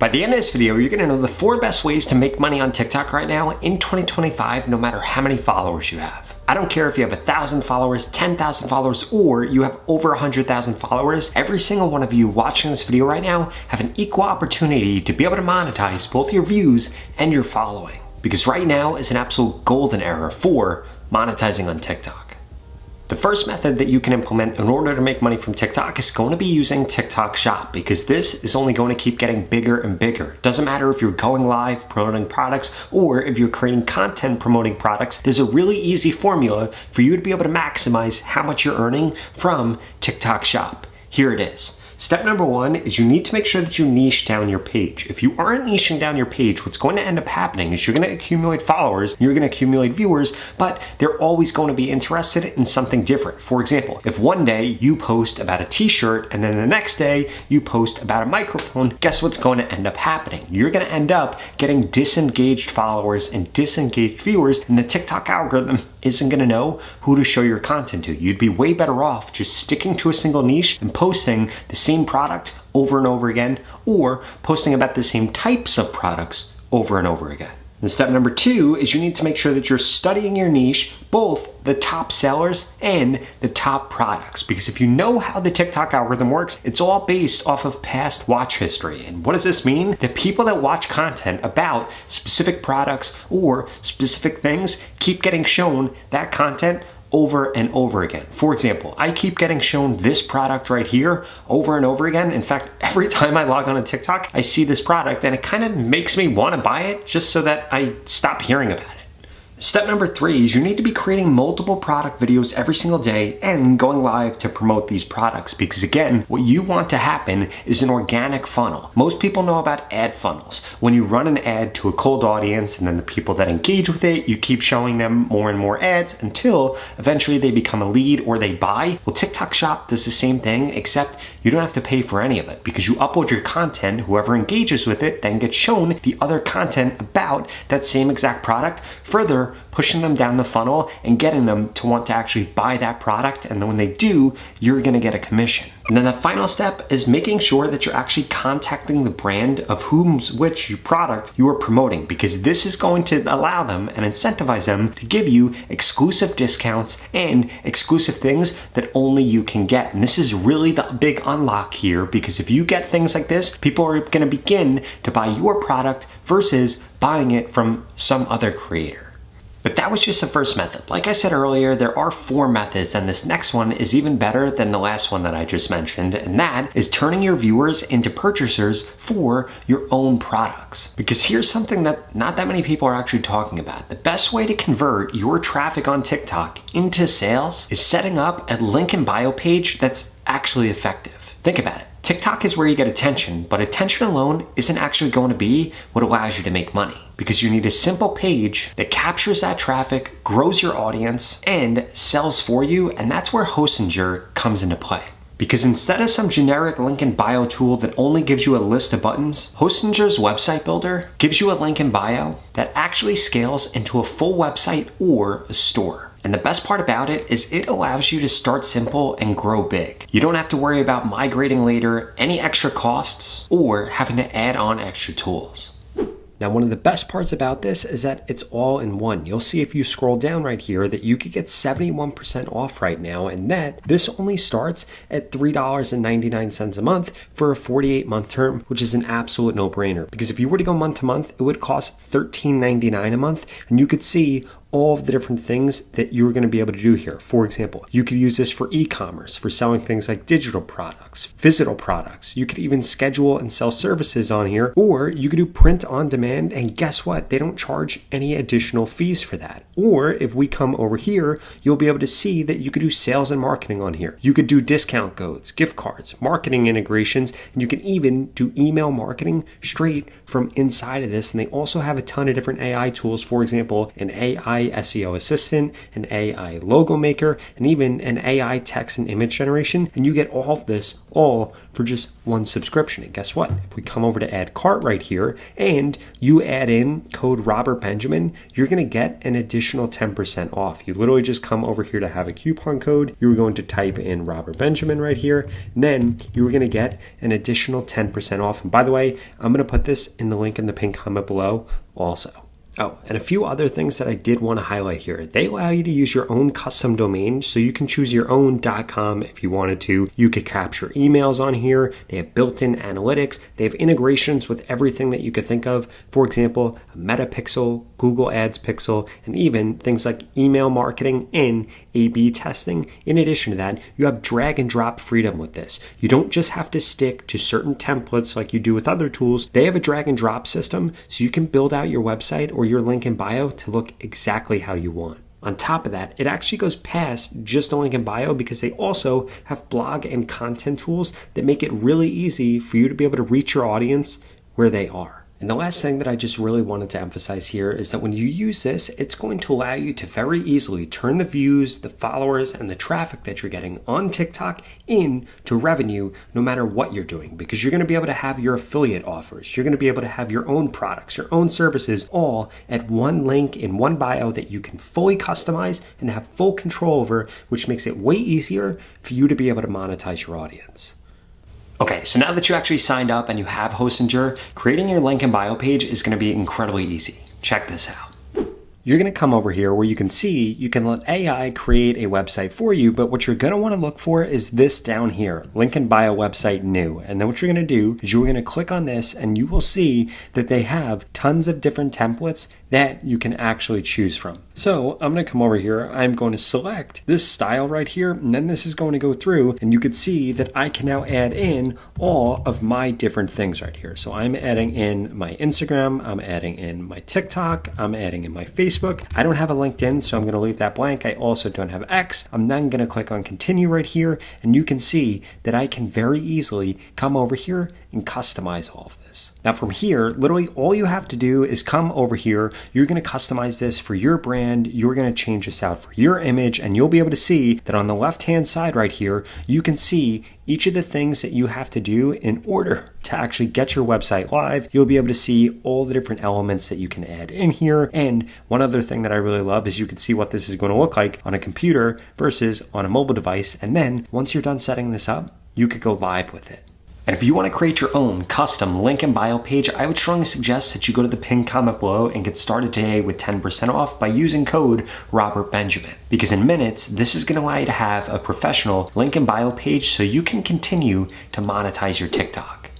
By the end of this video, you're gonna know the 4 best ways to make money on TikTok right now in 2025, no matter how many followers you have. I don't care if you have 1,000 followers, 10,000 followers, or you have over 100,000 followers. Every single one of you watching this video right now have an equal opportunity to be able to monetize both your views and your following. Because right now is an absolute golden era for monetizing on TikTok. The first method that you can implement in order to make money from TikTok is going to be using TikTok Shop, because this is only going to keep getting bigger and bigger. Doesn't matter if you're going live promoting products or if you're creating content promoting products, there's a really easy formula for you to be able to maximize how much you're earning from TikTok Shop. Here it is. Step number 1 is you need to make sure that you niche down your page. If you aren't niching down your page, what's going to end up happening is you're going to accumulate followers, you're going to accumulate viewers, but they're always going to be interested in something different. For example, if one day you post about a t-shirt and then the next day you post about a microphone, guess what's going to end up happening? You're going to end up getting disengaged followers and disengaged viewers, and the TikTok algorithm isn't going to know who to show your content to. You'd be way better off just sticking to a single niche and posting the same product over and over again, or posting about the same types of products over and over again. And step number 2 is you need to make sure that you're studying your niche, both the top sellers and the top products. Because if you know how the TikTok algorithm works, it's all based off of past watch history. And what does this mean? The people that watch content about specific products or specific things keep getting shown that content over and over again. For example, I keep getting shown this product right here over and over again. In fact, every time I log on to TikTok, I see this product and it kind of makes me want to buy it just so that I stop hearing about it. Step number 3 is you need to be creating multiple product videos every single day and going live to promote these products, because again, what you want to happen is an organic funnel. Most people know about ad funnels. When you run an ad to a cold audience and then the people that engage with it, you keep showing them more and more ads until eventually they become a lead or they buy. Well, TikTok Shop does the same thing, except you don't have to pay for any of it because you upload your content, whoever engages with it then gets shown the other content about that same exact product, further pushing them down the funnel and getting them to want to actually buy that product. And then when they do, you're gonna get a commission. And then the final step is making sure that you're actually contacting the brand of which product you are promoting, because this is going to allow them and incentivize them to give you exclusive discounts and exclusive things that only you can get. And this is really the big unlock here, because if you get things like this, people are gonna begin to buy your product versus buying it from some other creator. But that was just the first method. Like I said earlier, there are 4 methods, and this next one is even better than the last one that I just mentioned, and that is turning your viewers into purchasers for your own products. Because here's something that not that many people are actually talking about. The best way to convert your traffic on TikTok into sales is setting up a link in bio page that's actually effective. Think about it. TikTok is where you get attention, but attention alone isn't actually going to be what allows you to make money, because you need a simple page that captures that traffic, grows your audience, and sells for you, and that's where Hostinger comes into play. Because instead of some generic link in bio tool that only gives you a list of buttons, Hostinger's website builder gives you a link in bio that actually scales into a full website or a store. And the best part about it is it allows you to start simple and grow big. You don't have to worry about migrating later, any extra costs, or having to add on extra tools. Now, one of the best parts about this is that it's all in one. You'll see if you scroll down right here that you could get 71% off right now, and that this only starts at $3.99 a month for a 48-month term, which is an absolute no-brainer. Because if you were to go month to month, it would cost $13.99 a month, and you could see all of the different things that you're going to be able to do here. For example, you could use this for e-commerce, for selling things like digital products, physical products. You could even schedule and sell services on here, or you could do print on demand, and guess what? They don't charge any additional fees for that. Or if we come over here, you'll be able to see that you could do sales and marketing on here. You could do discount codes, gift cards, marketing integrations, and you can even do email marketing straight from inside of this. And they also have a ton of different AI tools. For example, an AI AI SEO assistant, an AI logo maker, and even an AI text and image generation. And you get all of this all for just one subscription. And guess what? If we come over to add cart right here and you add in code Robert Benjamin, you're going to get an additional 10% off. You literally just come over here to have a coupon code. You're going to type in Robert Benjamin right here. And then you're going to get an additional 10% off. And by the way, I'm going to put this in the link in the pinned comment below also. Oh, and a few other things that I did want to highlight here. They allow you to use your own custom domain, so you can choose your own .com if you wanted to. You could capture emails on here. They have built-in analytics. They have integrations with everything that you could think of. For example, a Meta Pixel, Google Ads Pixel, and even things like email marketing and A/B testing. In addition to that, you have drag and drop freedom with this. You don't just have to stick to certain templates like you do with other tools. They have a drag and drop system, so you can build out your website or your link in bio to look exactly how you want. On top of that, it actually goes past just a link in bio because they also have blog and content tools that make it really easy for you to be able to reach your audience where they are. And the last thing that I just really wanted to emphasize here is that when you use this, it's going to allow you to very easily turn the views, the followers, and the traffic that you're getting on TikTok into revenue no matter what you're doing, because you're going to be able to have your affiliate offers. You're going to be able to have your own products, your own services, all at one link in one bio that you can fully customize and have full control over, which makes it way easier for you to be able to monetize your audience. Okay, so now that you actually signed up and you have Hostinger, creating your link in bio page is going to be incredibly easy. Check this out. You're going to come over here where you can see you can let AI create a website for you, but what you're going to want to look for is this down here, link in bio website new. And then what you're going to do is you're going to click on this and you will see that they have tons of different templates that you can actually choose from. So I'm going to come over here. I'm going to select this style right here, and then this is going to go through, and you could see that I can now add in all of my different things right here. So I'm adding in my Instagram, I'm adding in my TikTok, I'm adding in my Facebook. I don't have a LinkedIn, so I'm going to leave that blank. I also don't have X. I'm then going to click on continue right here, and you can see that I can very easily come over here and customize all of this. Now from here, literally all you have to do is come over here. You're going to customize this for your brand. You're going to change this out for your image, and you'll be able to see that on the left-hand side right here, you can see each of the things that you have to do in order to actually get your website live. You'll be able to see all the different elements that you can add in here. And one other thing that I really love is you can see what this is going to look like on a computer versus on a mobile device. And then once you're done setting this up, you could go live with it. And if you want to create your own custom link in bio page, I would strongly suggest that you go to the pinned comment below and get started today with 10% off by using code Robert Benjamin. Because in minutes, this is going to allow you to have a professional link in bio page so you can continue to monetize your TikTok.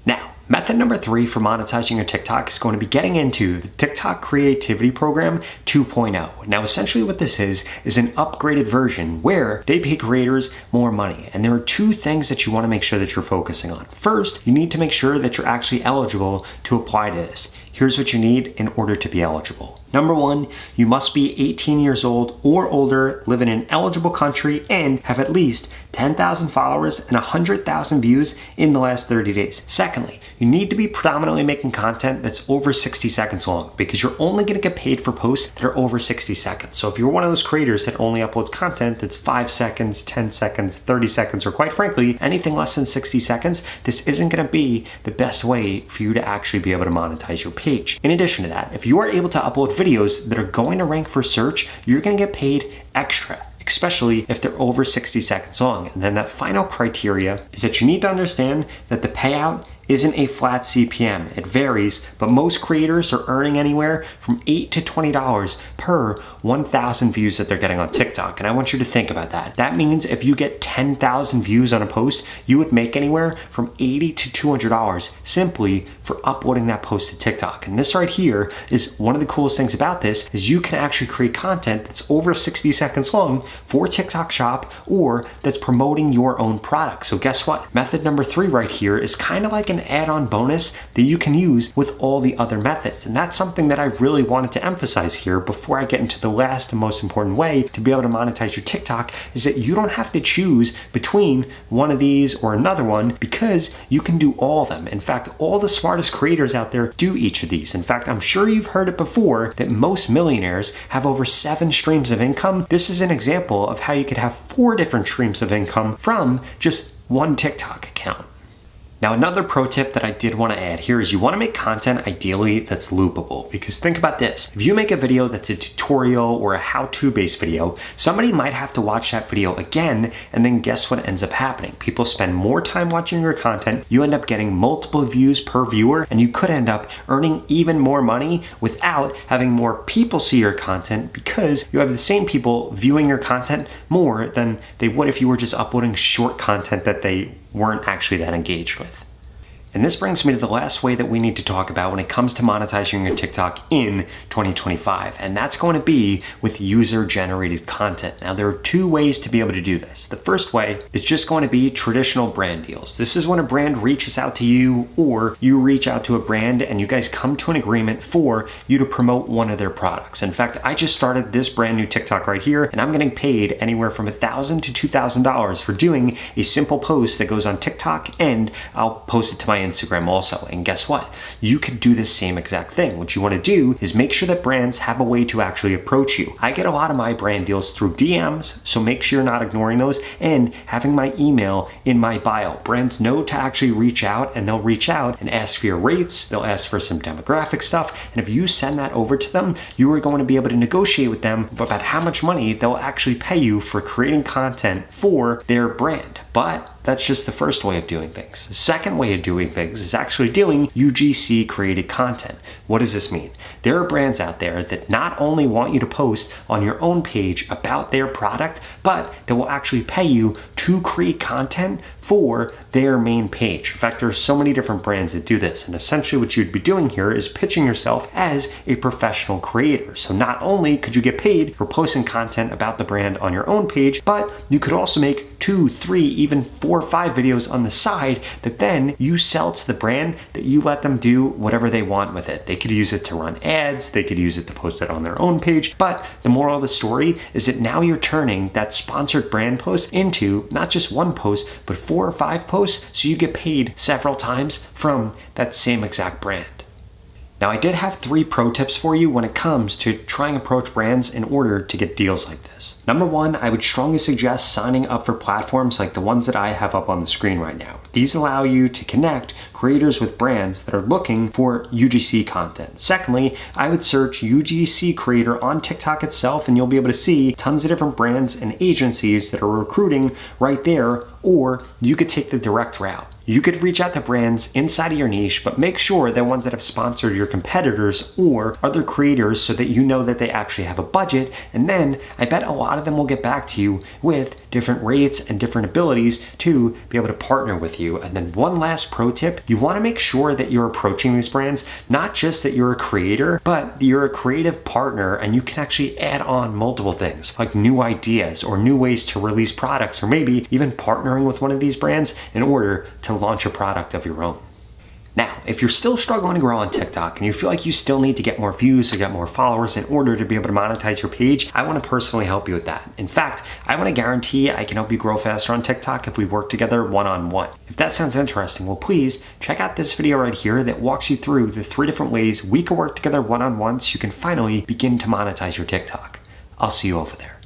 Now, method number 3 for monetizing your TikTok is going to be getting into the TikTok Creativity Program 2.0. Now, essentially what this is an upgraded version where they pay creators more money. And there are 2 things that you want to make sure that you're focusing on. First, you need to make sure that you're actually eligible to apply to this. Here's what you need in order to be eligible. Number 1, you must be 18 years old or older, live in an eligible country, and have at least 10,000 followers and 100,000 views in the last 30 days. Secondly, you need to be predominantly making content that's over 60 seconds long, because you're only going to get paid for posts that are over 60 seconds. So if you're one of those creators that only uploads content that's 5 seconds, 10 seconds, 30 seconds, or quite frankly, anything less than 60 seconds, this isn't going to be the best way for you to actually be able to monetize your page. In addition to that, if you are able to upload videos that are going to rank for search, you're going to get paid extra, especially if they're over 60 seconds long. And then that final criteria is that you need to understand that the payout isn't a flat CPM. It varies, but most creators are earning anywhere from $8 to $20 per 1,000 views that they're getting on TikTok. And I want you to think about that. That means if you get 10,000 views on a post, you would make anywhere from $80 to $200 simply for uploading that post to TikTok. And this right here is one of the coolest things about this is you can actually create content that's over 60 seconds long for TikTok Shop or that's promoting your own product. So guess what? Method number 3 right here is kind of like an an add-on bonus that you can use with all the other methods. And that's something that I really wanted to emphasize here before I get into the last and most important way to be able to monetize your TikTok, is that you don't have to choose between one of these or another one, because you can do all of them. In fact, all the smartest creators out there do each of these. In fact, I'm sure you've heard it before that most millionaires have over 7 streams of income. This is an example of how you could have 4 different streams of income from just one TikTok account. Now, another pro tip that I did want to add here is you want to make content ideally that's loopable, because think about this. If you make a video that's a tutorial or a how-to based video, somebody might have to watch that video again, and then guess what ends up happening? People spend more time watching your content, you end up getting multiple views per viewer, and you could end up earning even more money without having more people see your content, because you have the same people viewing your content more than they would if you were just uploading short content that they weren't actually that engaged with. And this brings me to the last way that we need to talk about when it comes to monetizing your TikTok in 2025, and that's going to be with user-generated content. Now, there are 2 ways to be able to do this. The first way is just going to be traditional brand deals. This is when a brand reaches out to you, or you reach out to a brand and you guys come to an agreement for you to promote one of their products. In fact, I just started this brand new TikTok right here, and I'm getting paid anywhere from $1,000 to $2,000 for doing a simple post that goes on TikTok, and I'll post it to my Instagram also. And guess what? You could do the same exact thing. What you want to do is make sure that brands have a way to actually approach you. I get a lot of my brand deals through DMs, so make sure you're not ignoring those, and having my email in my bio. Brands know to actually reach out, and they'll reach out and ask for your rates, they'll ask for some demographic stuff, and if you send that over to them, you are going to be able to negotiate with them about how much money they'll actually pay you for creating content for their brand. But that's just the first way of doing things. The second way of doing things is actually doing UGC created content. What does this mean? There are brands out there that not only want you to post on your own page about their product, but they will actually pay you to create content for their main page. In fact, there are so many different brands that do this, and essentially what you'd be doing here is pitching yourself as a professional creator. So not only could you get paid for posting content about the brand on your own page, but you could also make 2, 3, even 4 or 5 videos on the side that then you sell to the brand, that you let them do whatever they want with it. They could use it to run ads, they could use it to post it on their own page, but the moral of the story is that now you're turning that sponsored brand post into not just one post, but 4 or 5 posts, so you get paid several times from that same exact brand. Now, I did have 3 pro tips for you when it comes to trying to approach brands in order to get deals like this. Number 1, I would strongly suggest signing up for platforms like the ones that I have up on the screen right now. These allow you to connect creators with brands that are looking for UGC content. Secondly, I would search UGC creator on TikTok itself, and you'll be able to see tons of different brands and agencies that are recruiting right there, or you could take the direct route. You could reach out to brands inside of your niche, but make sure they're ones that have sponsored your competitors or other creators so that you know that they actually have a budget. And then I bet a lot of them will get back to you with different rates and different abilities to be able to partner with you. And then one last pro tip, you want to make sure that you're approaching these brands, not just that you're a creator, but you're a creative partner, and you can actually add on multiple things like new ideas or new ways to release products, or maybe even partnering with one of these brands in order to launch a product of your own. Now, if you're still struggling to grow on TikTok and you feel like you still need to get more views or get more followers in order to be able to monetize your page, I want to personally help you with that. In fact, I want to guarantee I can help you grow faster on TikTok if we work together one-on-one. If that sounds interesting, well, please check out this video right here that walks you through the 3 different ways we can work together one-on-one so you can finally begin to monetize your TikTok. I'll see you over there.